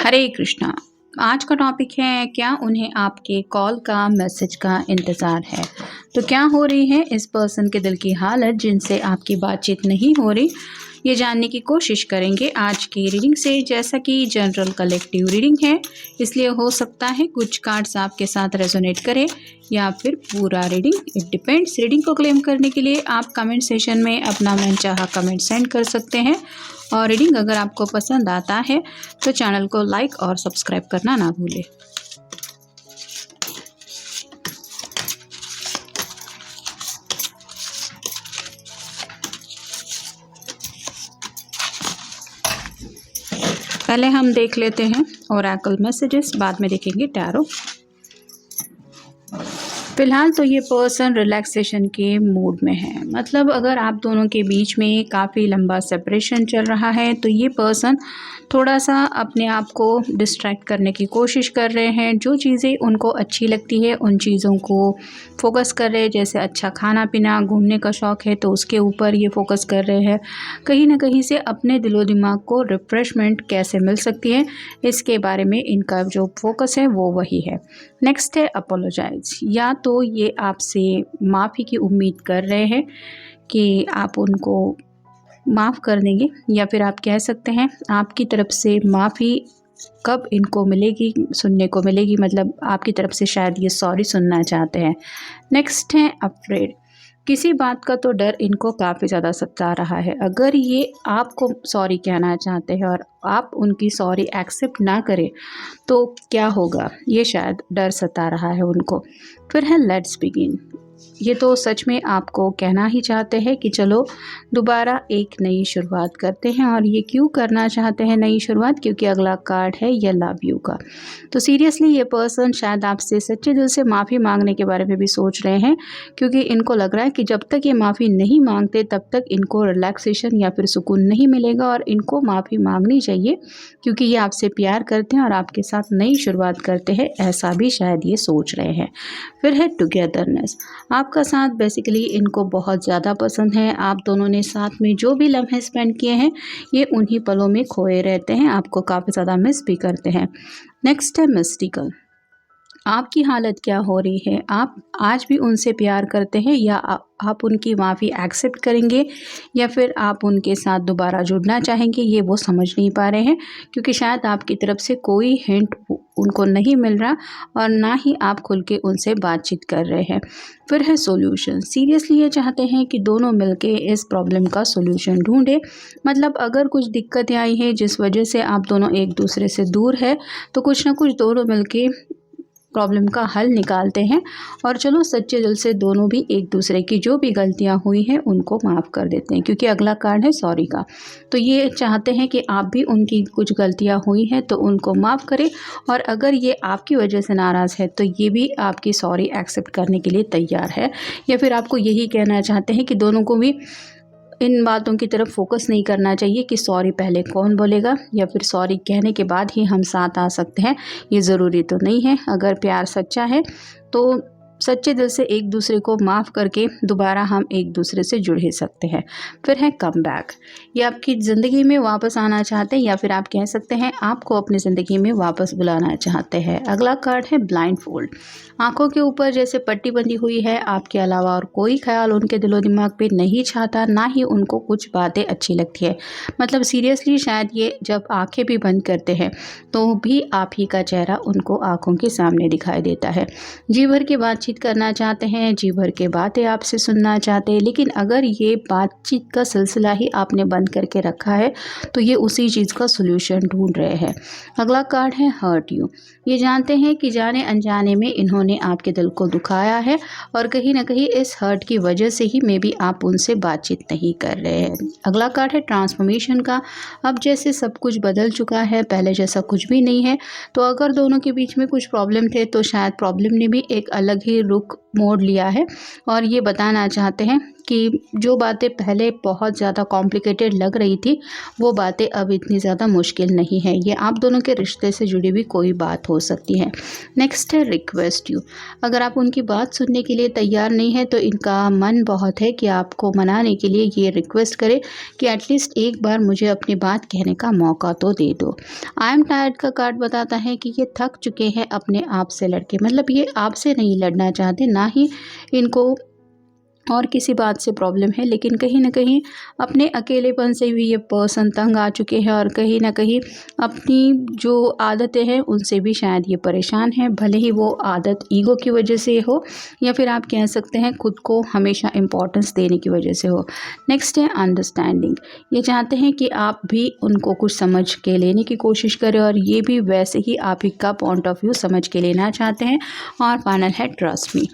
हरे कृष्णा। आज का टॉपिक है, क्या उन्हें आपके कॉल का मैसेज का इंतज़ार है। तो क्या हो रही है इस पर्सन के दिल की हालत जिनसे आपकी बातचीत नहीं हो रही, ये जानने की कोशिश करेंगे आज की रीडिंग से। जैसा कि जनरल कलेक्टिव रीडिंग है, इसलिए हो सकता है कुछ कार्ड्स आपके साथ रेजोनेट करें या फिर पूरा रीडिंग, इट डिपेंड्स। रीडिंग को क्लेम करने के लिए आप कमेंट सेशन में अपना मनचाहा कमेंट सेंड कर सकते हैं। और रीडिंग अगर आपको पसंद आता है तो चैनल को लाइक और सब्सक्राइब करना ना भूलें। पहले हम देख लेते हैं ओरेकल मैसेजेस, बाद में देखेंगे टैरो। फिलहाल तो ये पर्सन रिलैक्सेशन के मूड में है। मतलब अगर आप दोनों के बीच में काफ़ी लंबा सेपरेशन चल रहा है तो ये पर्सन थोड़ा सा अपने आप को डिस्ट्रैक्ट करने की कोशिश कर रहे हैं। जो चीज़ें उनको अच्छी लगती है उन चीज़ों को फोकस कर रहे हैं। जैसे अच्छा खाना पीना, घूमने का शौक़ है तो उसके ऊपर ये फोकस कर रहे हैं। कहीं ना कहीं से अपने दिलो दिमाग को रिफ्रेशमेंट कैसे मिल सकती है, इसके बारे में इनका जो फोकस है वो वही है। नेक्स्ट है अपोलोजाइज। या तो ये आपसे माफ़ी की उम्मीद कर रहे हैं कि आप उनको माफ़ कर देंगे, या फिर आप कह सकते हैं आपकी तरफ से माफ़ी कब इनको मिलेगी, सुनने को मिलेगी। मतलब आपकी तरफ से शायद ये सॉरी सुनना चाहते हैं। नेक्स्ट है अफ्रेड। किसी बात का तो डर इनको काफ़ी ज़्यादा सता रहा है। अगर ये आपको सॉरी कहना चाहते हैं और आप उनकी सॉरी एक्सेप्ट ना करें तो क्या होगा, ये शायद डर सता रहा है उनको। फिर है लेट्स बिगिन। ये तो सच में आपको कहना ही चाहते हैं कि चलो दोबारा एक नई शुरुआत करते हैं। और ये क्यों करना चाहते हैं नई शुरुआत, क्योंकि अगला कार्ड है ये लव यू का। तो सीरियसली ये पर्सन शायद आपसे सच्चे दिल से माफ़ी मांगने के बारे में भी सोच रहे हैं, क्योंकि इनको लग रहा है कि जब तक ये माफ़ी नहीं मांगते तब तक इनको रिलैक्सेशन या फिर सुकून नहीं मिलेगा। और इनको माफ़ी मांगनी चाहिए क्योंकि ये आपसे प्यार करते हैं और आपके साथ नई शुरुआत करते हैं, ऐसा भी शायद ये सोच रहे हैं। फिर है टुगेदरनेस। आपका साथ बेसिकली इनको बहुत ज़्यादा पसंद है। आप दोनों ने साथ में जो भी लम्हे स्पेंड किए हैं ये उन्हीं पलों में खोए रहते हैं, आपको काफ़ी ज़्यादा मिस भी करते हैं। नेक्स्ट है मिस्टिकल। आपकी हालत क्या हो रही है, आप आज भी उनसे प्यार करते हैं या आप उनकी माफ़ी एक्सेप्ट करेंगे या फिर आप उनके साथ दोबारा जुड़ना चाहेंगे, ये वो समझ नहीं पा रहे हैं। क्योंकि शायद आपकी तरफ से कोई हिंट उनको नहीं मिल रहा और ना ही आप खुल के उनसे बातचीत कर रहे हैं। फिर है सॉल्यूशन। सीरियसली ये चाहते हैं कि दोनों मिलके इस प्रॉब्लम का सॉल्यूशन ढूंढें। मतलब अगर कुछ दिक्कतें आई हैं जिस वजह से आप दोनों एक दूसरे से दूर है तो कुछ ना कुछ दोनों मिलके प्रॉब्लम का हल निकालते हैं। और चलो सच्चे दिल से दोनों भी एक दूसरे की जो भी गलतियां हुई हैं उनको माफ़ कर देते हैं, क्योंकि अगला कार्ड है सॉरी का। तो ये चाहते हैं कि आप भी उनकी कुछ गलतियां हुई हैं तो उनको माफ़ करें, और अगर ये आपकी वजह से नाराज़ है तो ये भी आपकी सॉरी एक्सेप्ट करने के लिए तैयार है। या फिर आपको यही कहना चाहते हैं कि दोनों को भी इन बातों की तरफ फोकस नहीं करना चाहिए कि सॉरी पहले कौन बोलेगा या फिर सॉरी कहने के बाद ही हम साथ आ सकते हैं, ये ज़रूरी तो नहीं है। अगर प्यार सच्चा है तो सच्चे दिल से एक दूसरे को माफ़ करके दोबारा हम एक दूसरे से जुड़ ही सकते हैं। फिर है कम बैक। ये आपकी ज़िंदगी में वापस आना चाहते हैं या फिर आप कह सकते हैं आपको अपनी ज़िंदगी में वापस बुलाना चाहते हैं। अगला कार्ड है ब्लाइंड फोल्ड। आँखों के ऊपर जैसे पट्टी बंधी हुई है, आपके अलावा और कोई ख्याल उनके दिलो दिमाग पे नहीं छाता, ना ही उनको कुछ बातें अच्छी लगती है। मतलब सीरियसली शायद ये जब आंखें भी बंद करते हैं तो भी आप ही का चेहरा उनको आंखों के सामने दिखाई देता है। जी भर की बातचीत करना चाहते हैं, जी भर के बातें आपसे सुनना चाहते हैं। लेकिन अगर ये बातचीत का सिलसिला ही आपने बंद करके रखा है तो ये उसी चीज़ का सोल्यूशन ढूंढ रहे हैं। अगला कार्ड है हर्ट यू। ये जानते हैं कि जाने अनजाने में इन्होंने आपके दिल को दुखाया है और कहीं ना कहीं इस हर्ट की वजह से ही मे बी आप उनसे बातचीत नहीं कर रहे हैं। अगला कार्ड है ट्रांसफॉर्मेशन का। अब जैसे सब कुछ बदल चुका है, पहले जैसा कुछ भी नहीं है। तो अगर दोनों के बीच में कुछ प्रॉब्लम थे तो शायद प्रॉब्लम ने भी एक अलग ही रुख मोड़ लिया है और ये बताना चाहते हैं कि जो बातें पहले बहुत ज़्यादा कॉम्प्लिकेटेड लग रही थी वो बातें अब इतनी ज़्यादा मुश्किल नहीं है। ये आप दोनों के रिश्ते से जुड़ी हुई कोई बात हो सकती है। नेक्स्ट है रिक्वेस्ट यू। अगर आप उनकी बात सुनने के लिए तैयार नहीं है तो इनका मन बहुत है कि आपको मनाने के लिए ये रिक्वेस्ट करे कि एटलीस्ट एक बार मुझे अपनी बात कहने का मौका तो दे दो। आई एम टायर्ड का कार्ड बताता है कि ये थक चुके हैं अपने आप से लड़के, मतलब ये आपसे नहीं लड़ना चाहते, ना ही इनको और किसी बात से प्रॉब्लम है, लेकिन कहीं ना कहीं अपने अकेलेपन से भी ये पर्सन तंग आ चुके हैं और कहीं ना कहीं अपनी जो आदतें हैं उनसे भी शायद ये परेशान हैं, भले ही वो आदत ईगो की वजह से हो या फिर आप कह सकते हैं खुद को हमेशा इम्पोर्टेंस देने की वजह से हो। नेक्स्ट है अंडरस्टैंडिंग। ये चाहते हैं कि आप भी उनको कुछ समझ के लेने की कोशिश करें और ये भी वैसे ही आप ही का पॉइंट ऑफ व्यू समझ के लेना चाहते हैं। और फाइनल है ट्रस्ट मी।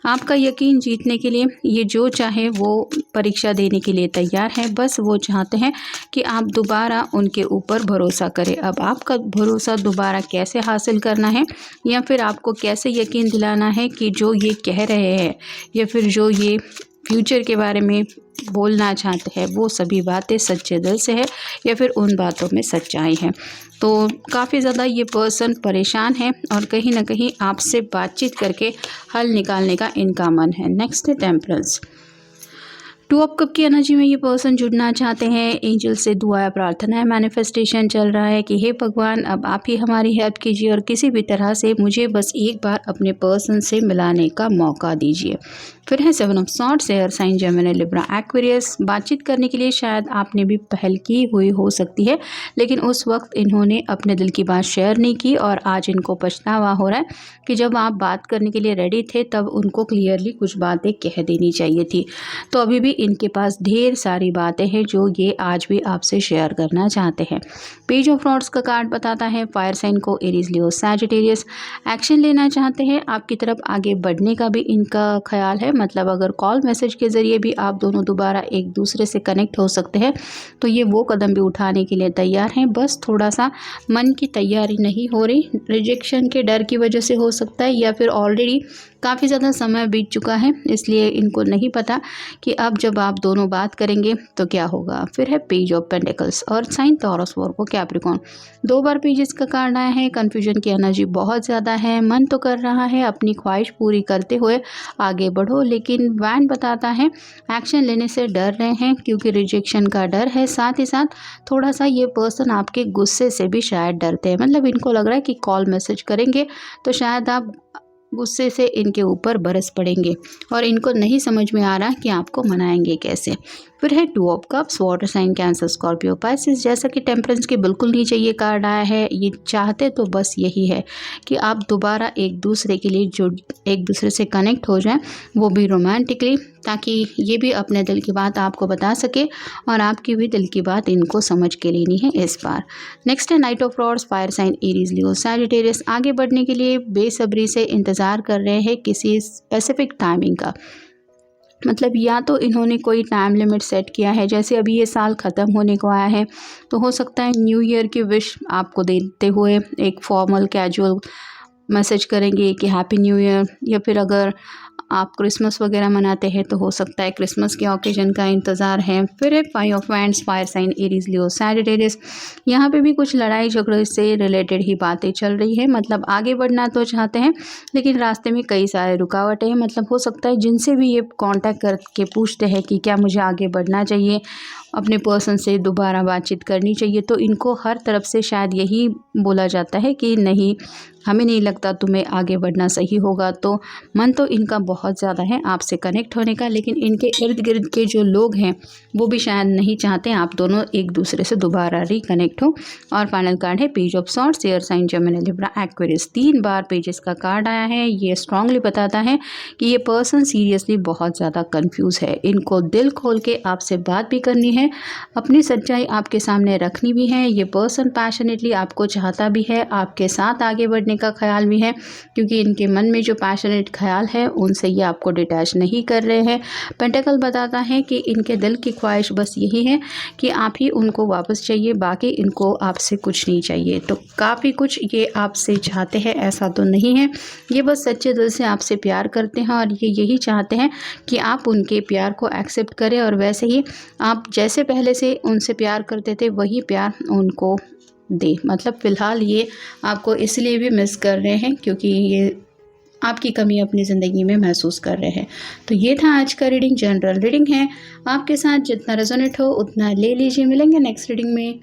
आपका यकीन जीतने के लिए ये जो चाहे वो परीक्षा देने के लिए तैयार है, बस वो चाहते हैं कि आप दोबारा उनके ऊपर भरोसा करें। अब आपका भरोसा दोबारा कैसे हासिल करना है या फिर आपको कैसे यकीन दिलाना है कि जो ये कह रहे हैं या फिर जो ये फ्यूचर के बारे में बोलना चाहते हैं वो सभी बातें सच्चे दिल से है या फिर उन बातों में सच्चाई है। तो काफ़ी ज़्यादा ये पर्सन परेशान है और कहीं ना कहीं आपसे बातचीत करके हल निकालने का इनका मन है। नेक्स्ट है टेम्परेंस। टू ऑफ कप की एनर्जी में ये पर्सन जुड़ना चाहते हैं। एंजल से दुआ या प्रार्थना है, मैनिफेस्टेशन चल रहा है कि हे भगवान अब आप ही हमारी हेल्प कीजिए और किसी भी तरह से मुझे बस एक बार अपने पर्सन से मिलाने का मौका दीजिए। फिर है seven of swords, air sign Gemini Libra Aquarius. बातचीत करने के लिए शायद आपने भी पहल की हुई हो सकती है, लेकिन उस वक्त इन्होंने अपने दिल की बात शेयर नहीं की और आज इनको पछतावा हो रहा है कि जब आप बात करने के लिए रेडी थे तब उनको क्लियरली कुछ बातें कह देनी चाहिए थी। तो अभी भी इनके पास ढेर सारी बातें हैं जो ये आज भी आपसे शेयर करना चाहते हैं। पेज ऑफ रॉड्स का कार्ड बताता है फायर साइन को एरीज, लियो, सैजिटेरियस एक्शन लेना चाहते हैं। आपकी तरफ आगे बढ़ने का भी इनका ख्याल है, मतलब अगर कॉल मैसेज के ज़रिए भी आप दोनों दोबारा एक दूसरे से कनेक्ट हो सकते हैं तो ये वो कदम भी उठाने के लिए तैयार हैं। बस थोड़ा सा मन की तैयारी नहीं हो रही, रिजेक्शन के डर की वजह से हो सकता है या फिर ऑलरेडी काफ़ी ज़्यादा समय बीत चुका है, इसलिए इनको नहीं पता कि अब जब आप दोनों बात करेंगे तो क्या होगा। फिर है पेज ऑफ पेंटिकल्स और साइन टॉरस, वर्गो, कैप्रिकॉर्न। 2 बार पेजेस का कार्ड आया है। कन्फ्यूजन की एनर्जी बहुत ज़्यादा है, मन तो कर रहा है अपनी ख्वाहिश पूरी करते हुए आगे बढ़ो, लेकिन वैन बताता है एक्शन लेने से डर रहे हैं क्योंकि रिजेक्शन का डर है। साथ ही साथ थोड़ा सा ये पर्सन आपके गुस्से से भी शायद डरते हैं, मतलब इनको लग रहा है कि कॉल मैसेज करेंगे तो शायद आप गुस्से से इनके ऊपर बरस पड़ेंगे और इनको नहीं समझ में आ रहा कि आपको मनाएंगे कैसे। फिर है 2 of cups, water sign Cancer, Scorpio, Pisces. जैसा कि टेम्परेंस के बिल्कुल नीचे ये कार्ड आया है, ये चाहते तो बस यही है कि आप दोबारा एक दूसरे के लिए जो एक दूसरे से कनेक्ट हो जाएं, वो भी रोमांटिकली, ताकि ये भी अपने दिल की बात आपको बता सके और आपकी भी दिल की बात इनको समझ के लेनी है इस बार। नेक्स्ट है knight of rods, fire sign Aries, Leo, Sagittarius. आगे बढ़ने के लिए बेसब्री से इंतज़ार कर रहे हैं किसी स्पेसिफिक टाइमिंग का, मतलब या तो इन्होंने कोई टाइम लिमिट सेट किया है, जैसे अभी ये साल ख़त्म होने को आया है तो हो सकता है न्यू ईयर की विश आपको देते हुए एक फॉर्मल कैजुअल मैसेज करेंगे कि हैप्पी न्यू ईयर, या फिर अगर आप क्रिसमस वगैरह मनाते हैं तो हो सकता है क्रिसमस के ओकेजन का इंतज़ार है। फिर है 5 of wands, fire sign Aries, Leo, Sagittarius. यहाँ पे भी कुछ लड़ाई झगड़े से रिलेटेड ही बातें चल रही है, मतलब आगे बढ़ना तो चाहते हैं लेकिन रास्ते में कई सारे रुकावटें हैं, मतलब हो सकता है जिनसे भी ये कांटेक्ट करके पूछते हैं कि क्या मुझे आगे बढ़ना चाहिए, अपने पर्सन से दोबारा बातचीत करनी चाहिए, तो इनको हर तरफ से शायद यही बोला जाता है कि नहीं, हमें नहीं लगता तुम्हें आगे बढ़ना सही होगा। तो मन तो इनका बहुत ज़्यादा है आपसे कनेक्ट होने का, लेकिन इनके इर्द गिर्द के जो लोग हैं वो भी शायद नहीं चाहते आप दोनों एक दूसरे से दोबारा रिकनेक्ट हो। और फाइनल कार्ड है page of swords, air sign Gemini Libra Aquarius. 3 बार पेजेस का कार्ड आया है। ये स्ट्रांगली बताता है कि ये पर्सन सीरियसली बहुत ज़्यादा कंफ्यूज है, इनको दिल खोल के आपसे बात भी करनी है, अपनी सच्चाई आपके सामने रखनी भी है। ये पर्सन पैशनेटली आपको चाहता भी है, आपके साथ आगे बढ़ने करने का ख्याल भी है, क्योंकि इनके मन में जो पैशनेट ख्याल है उनसे ये आपको डिटैच नहीं कर रहे हैं। पेंटाकल बताता है कि इनके दिल की ख्वाहिश बस यही है कि आप ही उनको वापस चाहिए, बाकी इनको आपसे कुछ नहीं चाहिए। तो काफ़ी कुछ ये आपसे चाहते हैं, ऐसा तो नहीं है। ये बस सच्चे दिल से आपसे प्यार करते हैं और ये यही चाहते हैं कि आप उनके प्यार को एक्सेप्ट करें और वैसे ही आप जैसे पहले से उनसे प्यार करते थे वही प्यार उनको दे। मतलब फ़िलहाल ये आपको इसलिए भी मिस कर रहे हैं क्योंकि ये आपकी कमी अपनी ज़िंदगी में महसूस कर रहे हैं। तो ये था आज का रीडिंग, जनरल रीडिंग है। आपके साथ जितना रेजोनेट हो उतना ले लीजिए। मिलेंगे नेक्स्ट रीडिंग में।